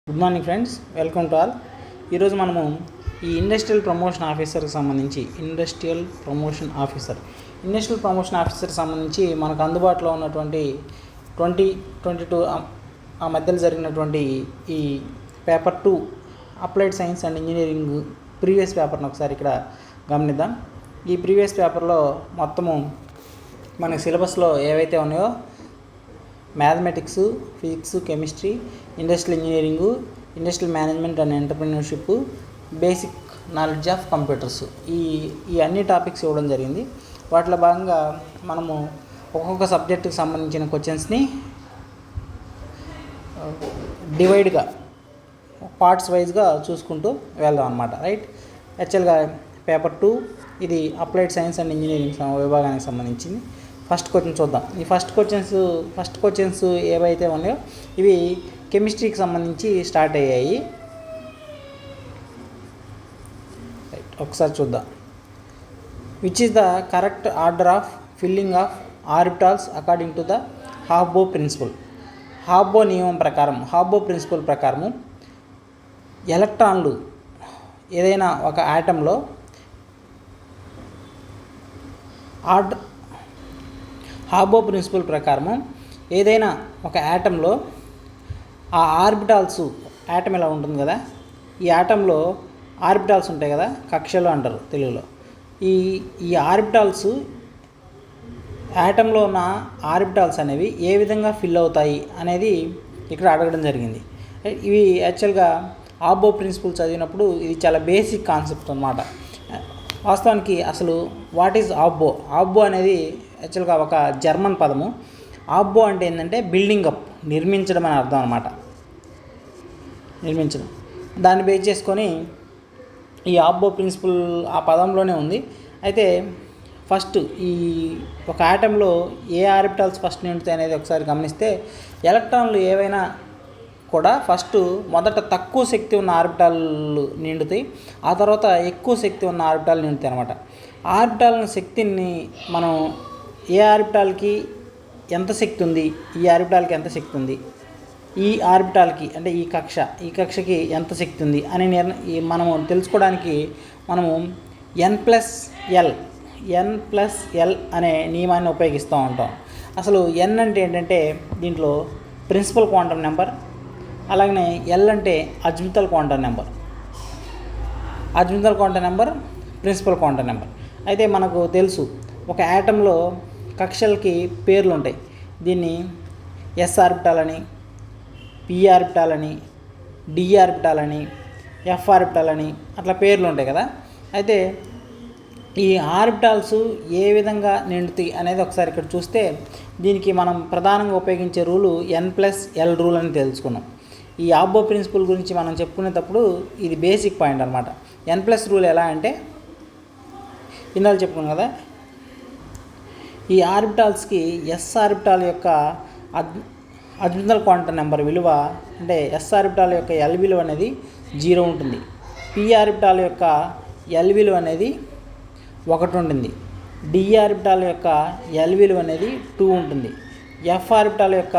Good morning friends, welcome to all. ఈరోజు మనము ఈ ఇండస్ట్రియల్ ప్రమోషన్ ఆఫీసర్కి సంబంధించి ఇండస్ట్రియల్ ప్రమోషన్ ఆఫీసర్కి సంబంధించి మనకు అందుబాటులో ఉన్నటువంటి 2022 ఆ మధ్యలో జరిగినటువంటి ఈ paper 2 applied science and engineering previous పేపర్ని ఒకసారి ఇక్కడ గమనిద్దాం. ఈ ప్రీవియస్ పేపర్లో మొత్తము మనకి సిలబస్లో ఏవైతే ఉన్నాయో mathematics, physics, chemistry, industrial engineering, industrial management and entrepreneurship, basic knowledge of computers, ఈ అన్ని టాపిక్స్ ఇవ్వడం జరిగింది. వాటిలో భాగంగా మనము ఒక్కొక్క సబ్జెక్టుకి సంబంధించిన క్వశ్చన్స్ని డివైడ్గా పార్ట్స్ వైజ్గా చూసుకుంటూ వెళ్దాం అన్నమాట. రైట్, యాక్చువల్గా పేపర్ 2 ఇది అప్లైడ్ సైన్స్ అండ్ ఇంజనీరింగ్ విభాగానికి సంబంధించింది. ఫస్ట్ క్వశ్చన్ చూద్దాం. ఈ ఫస్ట్ క్వశ్చన్స్ ఏవైతే ఉన్నాయో ఇవి కెమిస్ట్రీకి సంబంధించి స్టార్ట్ అయ్యాయి. రైట్, ఒకసారి చూద్దాం. Which is the correct order of filling of orbitals according to the aufbau principle. Aufbau నియమం ప్రకారం, హాఫ్బో ప్రిన్సిపల్ ప్రకారము ఎలక్ట్రాన్లు ఏదైనా ఒక ఆటంలో హాఫ్బో ప్రిన్సిపల్ ప్రకారము ఏదైనా ఒక యాటంలో ఆ ఆర్బిటాల్స్, యాటం ఇలా ఉంటుంది కదా, ఈ యాటంలో ఆర్బిటాల్స్ ఉంటాయి కదా, కక్షలు అంటారు తెలుగులో. ఈ ఆర్బిటాల్స్, యాటంలో ఉన్న ఆర్బిటాల్స్ అనేవి ఏ విధంగా ఫిల్ అవుతాయి అనేది ఇక్కడ అడగడం జరిగింది. ఇవి యాక్చువల్గా హాఫ్బో ప్రిన్సిపల్ చదివినప్పుడు ఇది చాలా బేసిక్ కాన్సెప్ట్ అన్నమాట. వాస్తవానికి అసలు వాట్ ఈజ్ హాఫ్బో? హాఫ్బో అనేది యాక్చువల్గా ఒక జర్మన్ పదము. హాఫ్బో అంటే ఏంటంటే బిల్డింగ్ అప్, నిర్మించడం అని అర్థం అనమాట. నిర్మించడం, దాన్ని బేస్ చేసుకొని ఈ హాఫ్బో ప్రిన్సిపల్ ఆ పదంలోనే ఉంది. అయితే ఫస్ట్ ఈ ఒక ఆటంలో ఏ ఆర్బిటాల్స్ ఫస్ట్ నిండుతాయి అనేది ఒకసారి గమనిస్తే, ఎలక్ట్రాన్లు ఏవైనా కూడా మొదట తక్కువ శక్తి ఉన్న ఆర్బిటాలు నిండుతాయి, ఆ తర్వాత ఎక్కువ శక్తి ఉన్న ఆర్బిటాలు నిండుతాయి అనమాట. ఆర్బిటాల్ శక్తిని మనం ఏ ఆర్బిటాల్కి ఎంత శక్తి ఉంది, ఈ ఆర్బిటాల్కి ఎంత శక్తి ఉంది, ఈ ఆర్బిటాల్కి అంటే ఈ కక్షకి ఎంత శక్తి ఉంది అని మనము తెలుసుకోవడానికి మనము n+l అనే నియమాన్ని ఉపయోగిస్తూ ఉంటాం. అసలు n అంటే ఏంటంటే దీంట్లో ప్రిన్సిపల్ క్వాంటమ్ నెంబర్, అలాగనే l అంటే azimuthal quantum number, principal quantum number. అయితే మనకు తెలుసు ఒక యాటంలో కక్షలకి పేర్లు ఉంటాయి. దీన్ని s ఆర్బిటాల్ అని, p ఆర్బిటాల్ అని, d ఆర్బిటాల్ అని, f ఆర్బిటాల్ అని అట్లా పేర్లు ఉంటాయి కదా. అయితే ఈ ఆర్బిటాల్స్ ఏ విధంగా నిండుతాయి అనేది ఒకసారి ఇక్కడ చూస్తే, దీనికి మనం ప్రధానంగా ఉపయోగించే రూలు n+l రూల్ అని తెలుసుకున్నాం. ఈ హాఫ్బో ప్రిన్సిపల్ గురించి మనం చెప్పుకునేటప్పుడు ఇది బేసిక్ పాయింట్ అనమాట. n+ రూల్ ఎలా అంటే, ఇందాక చెప్పుకున్నాం కదా, ఈ ఆర్బిటాల్స్కి s ఆర్బిటాల్ యొక్క అజ్మితల్ క్వాంటమ్ నెంబర్ విలువ అంటే s ఆర్బిటాల్ యొక్క l విలువ అనేది 0 ఉంటుంది, p ఆర్బిటాల్ యొక్క l విలువ అనేది 1 ఉంటుంది, d ఆర్బిటాల్ యొక్క l విలువ అనేది 2 ఉంటుంది, f ఆర్బిటాల్ యొక్క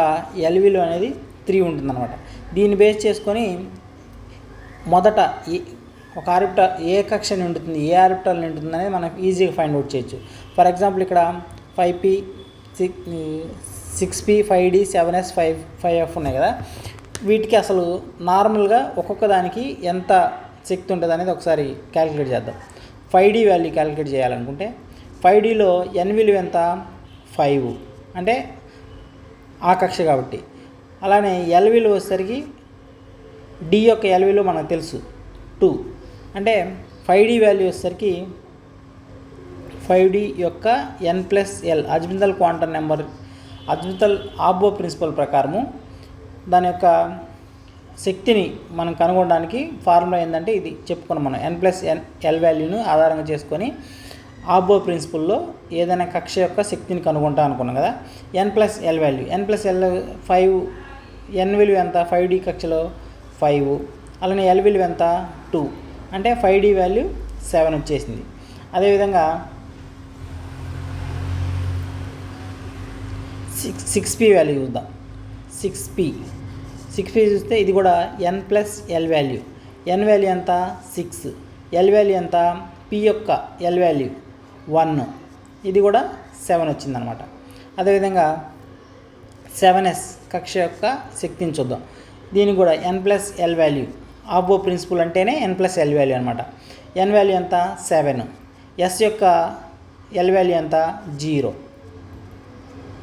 l విలువ అనేది 3 ఉంటుంది అనమాట. దీన్ని బేస్ చేసుకొని మొదట ఒక ఆర్బిటాల్ ఏ కక్ష నిండుతుంది, ఏ ఆర్బిటాల్ నిండుతుంది అనేది మనం ఈజీగా ఫైండ్ అవుట్ చేయొచ్చు. ఫర్ ఎగ్జాంపుల్ ఇక్కడ 5p, 6p, 5d, 7s, 5f ఉన్నాయి కదా. వీటికి అసలు నార్మల్గా ఒక్కొక్క దానికి ఎంత శక్తి ఉంటుంది అనేది ఒకసారి క్యాలిక్యులేట్ చేద్దాం. 5d వాల్యూ క్యాలిక్యులేట్ చేయాలనుకుంటే 5dలో n విలువ ఎంత? 5 అంటే ఆ కక్ష కాబట్టి. అలానే l విలువ వచ్చేసరికి d యొక్క l విలువ మనకు తెలుసు 2, అంటే 5d వాల్యూ వచ్చేసరికి 5d యొక్క n+l అజ్మితల్ క్వాంటమ్ నెంబర్, అజ్మితల్ హాఫ్బో ప్రిన్సిపల్ ప్రకారము దాని యొక్క శక్తిని మనం కనుగొనడానికి ఫార్ములా ఏంటంటే ఇది చెప్పుకున్నాం మనం. n+l వాల్యూను ఆధారంగా చేసుకొని హాఫ్బో ప్రిన్సిపల్లో ఏదైనా కక్ష యొక్క శక్తిని కనుగొంటా అనుకున్నాం కదా. n+l వాల్యూ, n+l 5, n విలువ ఎంత? 5d కక్షలో 5, అలానే l విలువ ఎంత? 2, అంటే 5d వాల్యూ 7 వచ్చేసింది. అదేవిధంగా 6p వాల్యూ చూద్దాం. 6p 6p చూస్తే ఇది కూడా n plus L value. n value ఎంత 6, ఎల్ వాల్యూ ఎంత, p యొక్క ఎల్ వాల్యూ 1, ఇది కూడా 7 వచ్చిందనమాట. అదేవిధంగా 7s కక్ష యొక్క శక్తిని చూద్దాం. దీనికి కూడా n plus L value, ఆబో principal అంటేనే n ప్లస్ ఎల్ వాల్యూ అనమాట. n వాల్యూ ఎంత 7, s యొక్క ఎల్ వాల్యూ ఎంత 0,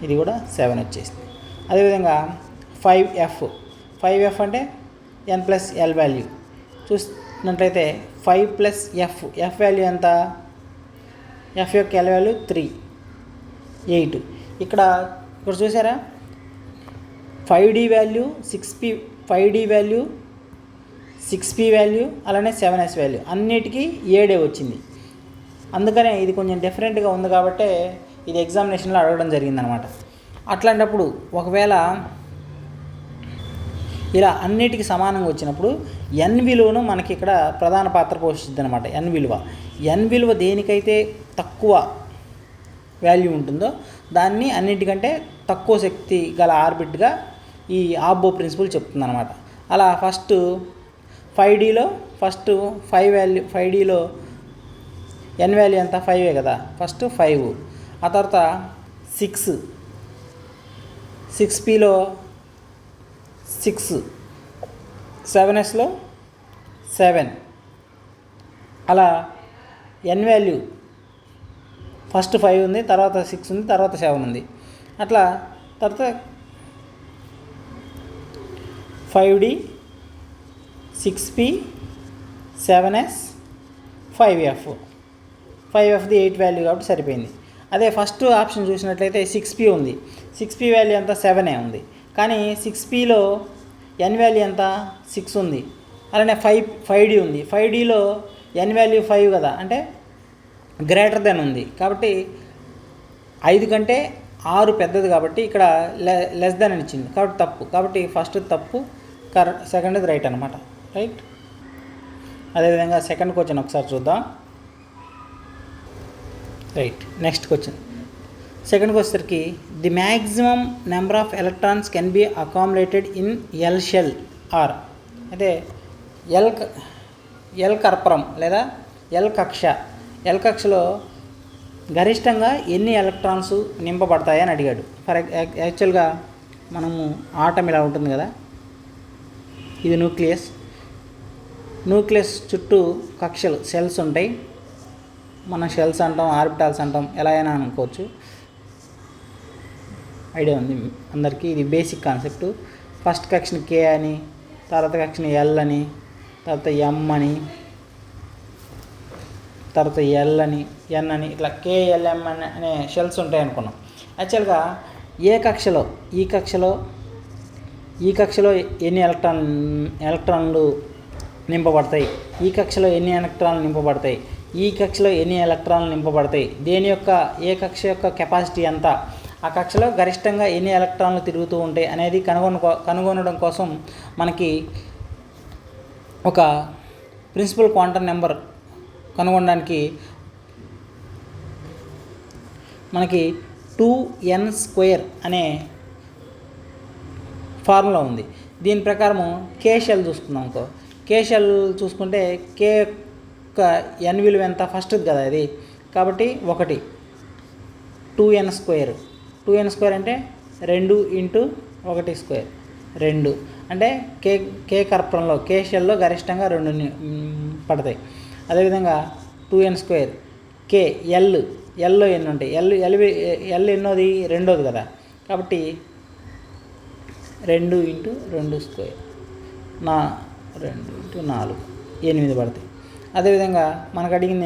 ఇది కూడా 7 వచ్చేసింది. అదేవిధంగా 5f అంటే n ప్లస్ ఎల్ వాల్యూ చూసినట్లయితే 5 ప్లస్ ఎఫ్ వాల్యూ ఎంత, ఎఫ్ యొక్క ఎల్ వాల్యూ 3, 8. ఇక్కడ చూసారా 5d value 6p, 5d value 6p value అలానే 7s వాల్యూ అన్నిటికీ 7 వచ్చింది. అందుకనే ఇది కొంచెం డిఫరెంట్గా ఉంది కాబట్టి ఇది ఎగ్జామినేషన్లో అడగడం జరిగిందనమాట. అట్లాంటప్పుడు ఒకవేళ ఇలా అన్నిటికీ సమానంగా వచ్చినప్పుడు n విలువను మనకి ఇక్కడ ప్రధాన పాత్ర పోషిస్తుంది అనమాట. n విలువ దేనికైతే తక్కువ వాల్యూ ఉంటుందో దాన్ని అన్నిటికంటే తక్కువ శక్తి గల ఆర్బిట్గా ఈ ఆబ్బో ప్రిన్సిపల్ చెప్తుంది అనమాట. అలా ఫస్ట్ 5Dలో ఫస్ట్ 5Dలో n వాల్యూ ఎంత 5 కదా, ఫస్ట్ 5. ఆ తర్వాత 6pలో 6, 7sలో 7. అలా n వాల్యూ ఫస్ట్ 5 ఉంది, తర్వాత 6 ఉంది, తర్వాత 7 ఉంది. అట్లా తర్వాత 5D, 6p, 7s, 5fది 8 వాల్యూ కాబట్టి సరిపోయింది. అదే ఫస్ట్ ఆప్షన్ చూసినట్లయితే 6p ఉంది, 6p వాల్యూ ఎంత 7 ఉంది, కానీ 6pలో n వాల్యూ ఎంత 6 ఉంది. అలానే 5D ఉంది, 5Dలో n వాల్యూ 5 కదా, అంటే గ్రేటర్ దెన్ ఉంది కాబట్టి 5 కంటే 6 పెద్దది కాబట్టి ఇక్కడ లెస్ దెన్ అని ఇచ్చింది కాబట్టి తప్పు. కాబట్టి ఫస్ట్ తప్పు, సెకండ్ది రైట్ అనమాట. రైట్. అదేవిధంగా సెకండ్ క్వశ్చన్ ఒకసారి చూద్దాం. రైట్. నెక్స్ట్ క్వశ్చన్, సెకండ్ క్వశ్చన్కి the maximum number of electrons can be accommodated in L shell are. అయితే ఎల్ కర్పరం లేదా ఎల్ కక్షలో గరిష్టంగా ఎన్ని ఎలక్ట్రాన్స్ నింపబడతాయి అని అడిగాడు. యాక్చువల్గా మనము ఆటం ఇలా ఉంటుంది కదా, ఇది న్యూక్లియస్ చుట్టూ కక్షలు సెల్స్ ఉంటాయి. మనం షెల్స్ అంటాం, ఆర్బిటాల్స్ అంటాం, ఎలా అయినా అనుకోవచ్చు. ఐడియా ఉంది అందరికీ. ఇది బేసిక్ కాన్సెప్ట్. ఫస్ట్ కక్షని K అని, తర్వాత కక్షని L అని, తర్వాత M అని, తర్వాత L అని, N అని, ఇట్లా KLM అనే షెల్స్ ఉంటాయి అనుకున్నాం. యాక్చువల్గా ఈ కక్షలో ఎన్ని ఎలక్ట్రాన్లు నింపబడతాయి, ఈ కక్షలో ఎన్ని ఎలక్ట్రాన్లు నింపబడతాయి, ఈ కక్షలో ఎన్ని ఎలక్ట్రాన్లు నింపబడతాయి, దేని యొక్క ఏ కక్ష యొక్క కెపాసిటీ ఎంత, ఆ కక్షలో గరిష్టంగా ఎన్ని ఎలక్ట్రాన్లు తిరుగుతూ ఉంటాయి అనేది కనుగొనడం కోసం మనకి ఒక ప్రిన్సిపల్ క్వాంటమ్ నెంబర్ కనుగొనడానికి మనకి 2n² అనే ఫార్ములా ఉంది. దీని ప్రకారము K షెల్ చూసుకున్నాం అనుకో, K షెల్ చూసుకుంటే K యొక్క n విలువ ఎంత ఫస్ట్ది కదా ఇది, కాబట్టి 1. 2n² అంటే 2 × 1² 2 అంటే K కర్పరంలో K షెల్లో గరిష్టంగా 2 పడతాయి. అదేవిధంగా 2n² K ఎల్లో ఎన్ని ఉంటాయి, ఎల్ ఎన్నోది రెండోది కదా, కాబట్టి 2 × 2² 2 × 4 8 పడతాయి. అదేవిధంగా మనకు అడిగింది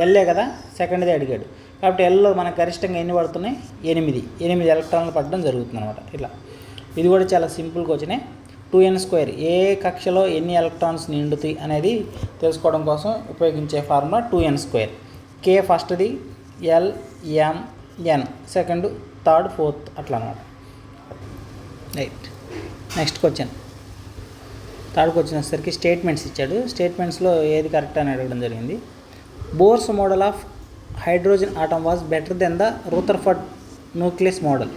ఎల్లే కదా, సెకండ్దే అడిగాడు కాబట్టి ఎల్లో మనకు గరిష్టంగా ఎన్ని పడుతున్నాయి 8 ఎలక్ట్రాన్లు పడడం జరుగుతుంది అనమాట. ఇట్లా ఇది కూడా చాలా సింపుల్ క్వశ్చనే. 2n² ఏ కక్షలో ఎన్ని ఎలక్ట్రాన్స్ నిండుతాయి అనేది తెలుసుకోవడం కోసం ఉపయోగించే ఫార్ములా 2n². K ఫస్ట్ది, L, M, N second, third, fourth అట్లా అనమాట. Right. Next question, third question వచ్చేసరికి స్టేట్మెంట్స్ ఇచ్చాడు. స్టేట్మెంట్స్లో ఏది కరెక్ట్ అని అడగడం జరిగింది. Bohr's model of hydrogen atom was better than the Rutherford nucleus model.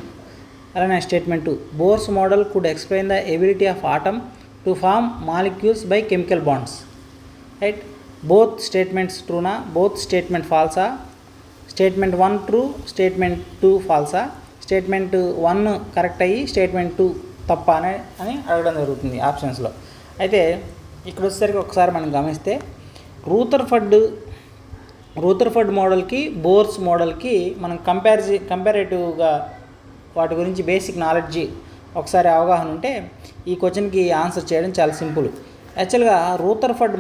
అలానే statement 2, Bohr's model could explain the ability of atom to form molecules by chemical bonds. Right, both statements ట్రూనా, both statement ఫాల్సా, statement 1 true, statement 2 ఫాల్సా, statement 1 correct అయ్యి statement 2 తప్ప అని అడగడం జరుగుతుంది ఆప్షన్స్లో. అయితే ఇక్కడ వచ్చేసరికి ఒకసారి మనం గమనిస్తే రూథర్ఫర్డ్ మోడల్కి బోర్స్ మోడల్కి మనం కంపారేటివ్గా వాటి గురించి బేసిక్ నాలెడ్జ్ ఒకసారి అవగాహన ఉంటే ఈ క్వశ్చన్కి ఆన్సర్ చేయడం చాలా సింపుల్. యాక్చువల్గా రూథర్ఫర్డ్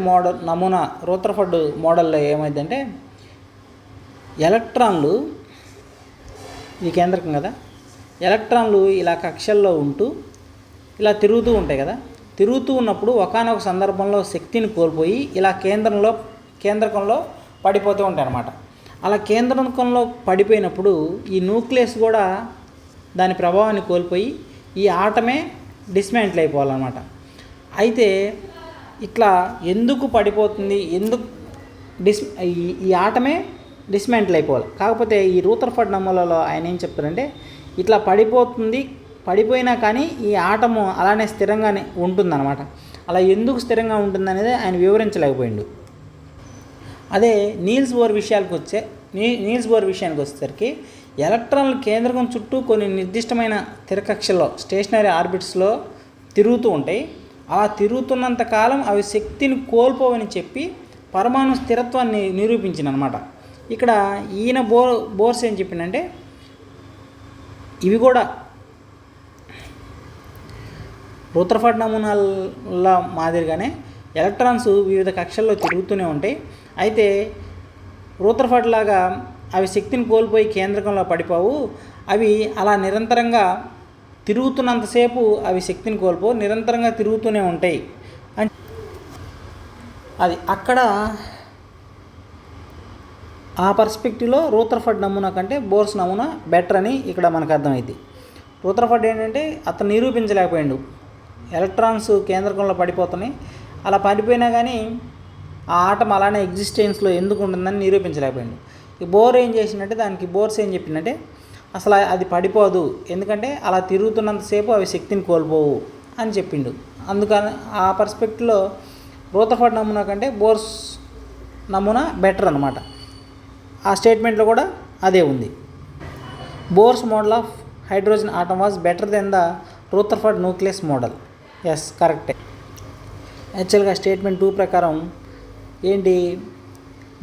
మోడల్లో ఏమైందంటే ఎలక్ట్రాన్లు, ఇది కేంద్రకం కదా, ఎలక్ట్రాన్లు ఇలా కక్షల్లో ఉంటూ ఇలా తిరుగుతూ ఉంటాయి కదా, తిరుగుతూ ఉన్నప్పుడు ఒకానొక సందర్భంలో శక్తిని కోల్పోయి ఇలా కేంద్రకంలో పడిపోతూ ఉంటాయి అన్నమాట. అలా కేంద్రకంలో పడిపోయినప్పుడు ఈ న్యూక్లియస్ కూడా దాని ప్రభావాన్ని కోల్పోయి ఈ ఆటమే డిస్మాంటిల్ అయిపోవాలన్నమాట. అయితే ఇట్లా ఎందుకు పడిపోతుంది, ఈ ఆటమే డిస్మాంటిల్ అయిపోవాలి. కాకపోతే ఈ రూథర్ఫర్డ్ నమూనాలో ఆయన ఏం చెప్తారంటే ఇట్లా పడిపోయినా కానీ ఈ ఆటము అలానే స్థిరంగానే ఉంటుందన్నమాట. అలా ఎందుకు స్థిరంగా ఉంటుందనేది ఆయన వివరించలేకపోయిండు. అదే నీల్స్ బోర్ విషయానికి వచ్చేసరికి ఎలక్ట్రాన్లు కేంద్రకం చుట్టూ కొన్ని నిర్దిష్టమైన స్థిరకక్షల్లో స్టేషనరీ ఆర్బిట్స్లో తిరుగుతూ ఉంటాయి. అలా తిరుగుతున్నంత కాలం అవి శక్తిని కోల్పోవని చెప్పి పరమాణు స్థిరత్వాన్ని నిరూపించింది అనమాట. ఇక్కడ ఈయన బోర్స్ ఏం చెప్పిందంటే ఇవి కూడా రూథర్ఫర్డ్ నమూనాల మాదిరిగానే ఎలక్ట్రాన్స్ వివిధ కక్షల్లో తిరుగుతూనే ఉంటాయి. అయితే రూథర్ఫర్డ్ లాగా అవి శక్తిని కోల్పోయి కేంద్రకంలో పడిపోవు, అవి అలా నిరంతరంగా తిరుగుతున్నంతసేపు అవి శక్తిని కోల్పోవు, నిరంతరంగా తిరుగుతూనే ఉంటాయి అని అది అక్కడ ఆ పర్స్పెక్టివ్లో రూథర్ఫర్డ్ నమూనా కంటే బోర్స్ నమూనా బెటర్ అని ఇక్కడ మనకు అర్థమైంది. రూథర్ఫర్డ్ ఏంటంటే అతను నిరూపించలేకపోయాడు, ఎలక్ట్రాన్స్ కేంద్రకంలో పడిపోతున్నాయి, అలా పడిపోయినా కానీ ఆ ఆటం అలానే ఎగ్జిస్టెన్స్లో ఎందుకు ఉంటుందని నిరూపించలేకపోయాడు. ఈ బోర్స్ ఏం చెప్పిందంటే అసలు అది పడిపోదు, ఎందుకంటే అలా తిరుగుతున్నంతసేపు అవి శక్తిని కోల్పోవు అని చెప్పిండు. అందుకని ఆ పర్స్పెక్టివ్లో రూథర్ఫర్డ్ నమూనా కంటే బోర్స్ నమూనా బెటర్ అనమాట. ఆ స్టేట్మెంట్లో కూడా అదే ఉంది. Bohr's model of hydrogen atom was better than the Rutherford nucleus model. Yes, కరెక్టే. యాక్చువల్గా స్టేట్మెంట్ 2 ప్రకారం ఏంటి,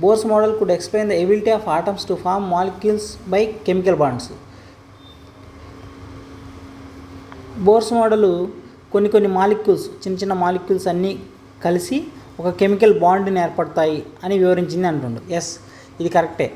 Bohr's model could explain the ability of atoms to form molecules by chemical bonds. Bohr's model కొన్ని మాలిక్యూల్స్, చిన్న molecules అన్నీ కలిసి ఒక chemical బాండ్ని ఏర్పడతాయి అని వివరించింది అంటుండు. ఎస్, ఇది కరెక్టే.